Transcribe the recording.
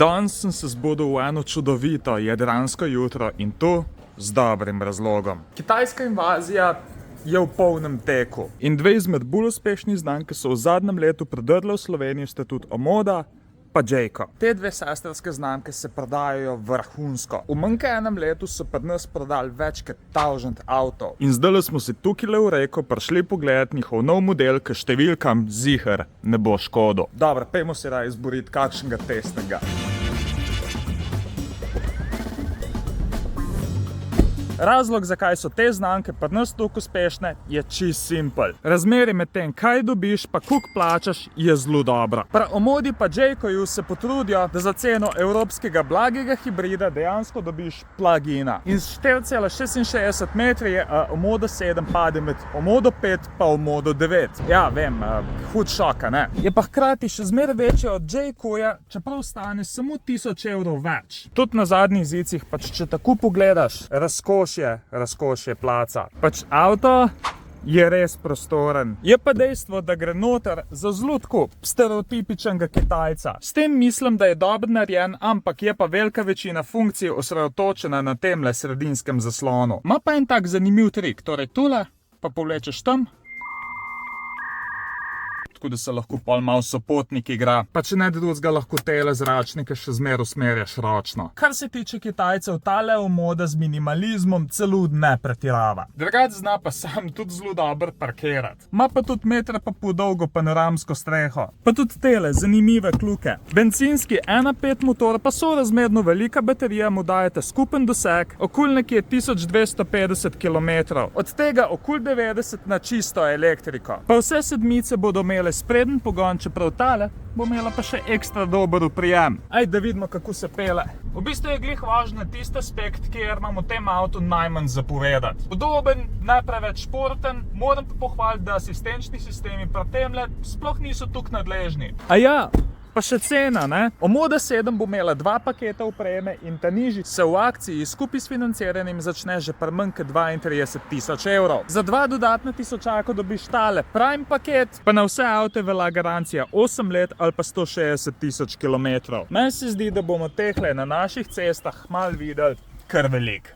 Danes sem se zbudil v eno čudovito jadransko jutro in to z dobrim razlogom. Kitajska invazija je v polnem teku. In dve izmed bolj uspešnih znamk, ki so v zadnjem letu prodrle v Slovenijo, sta tudi Omoda pa Jayco. Te dve sestrske znamke se prodajajo vrhunsko. V manj kot enem letu so pri nas prodali več kot 1000 avtov. In zdaj smo si tukaj v Reko prišli pogledati njihov nov model, ki številkam ziher ne bo škodil. Dobro, pejmo se raje izboriti kakšnega testnega. Razlog, zakaj so te znamke pri nas toliko uspešne, je čisto simpel. Razmerje med tem, kaj dobiš, pa koliko plačaš, je zelo dobro. Pri Omodi pa Jaycoju se potrudijo, da za ceno evropskega blagega hibrida dejansko dobiš plug-ina. In s 4,66 metri je Omoda 7 pade med Omodo 5 pa Omodo 9. Ja, vem, hud šok, ne? Je pa hkrati še zmeraj večje od Jaycoja, čeprav stane samo 1000 evrov več. Tudi na zadnjih zicih, pač če tako pogledaš, razkošje placa. Pač avto je res prostoren. Je pa dejstvo, da gre noter za zelo tako stereotipičnega Kitajca. S tem mislim, da je dobro narejen, ampak je pa velika večina funkcij osredotočena na temle sredinskem zaslonu. Ma pa en tak zanimiv trik, torej tule pa povlečeš tam, tako da se lahko pol malo sopotnik igra. Pa če ne drugega, lahko tele zračnike še zmeraj usmerjaš ročno. Kar se tiče Kitajcev, tale Omoda z minimalizmom celo ne pretirava. Drugače zna pa sam tudi zelo dobro parkirati. Ma pa tudi metra pa pol dolgo panoramsko streho. Pa tudi tele zanimive kluke. Bencinski 1.5 motor pa sorazmerno velika baterija mu dajete skupen doseg okoli nekje 1250 km. Od tega okoli 90 na čisto elektriko. Pa vse sedmice bodo imele spreden pogon, čeprav tale bo imela pa še ekstra dober prijem. Ajde, da vidimo, kako se pele. V bistvu je glih važno tisti aspekt, kjer imamo tem avtu najmanj zapovedati. Udoben, ne preveč športen, moram pa pohvaliti, da asistenčni sistemi pri temle sploh niso tukaj nadležni. A ja, pa še cena, ne? Omoda 7 bo imela 2 paketa opreme in ta nižji se v akciji skupaj s financiranjem začne že pri manj kot 32 000 evrov. Za 2 dodatna tisočaka dobiš tale Prime paket, pa na vse avte velja garancija 8 let ali pa 160 000 km. Meni se zdi, da bomo tehle na naših cestah malo videli kar veliko.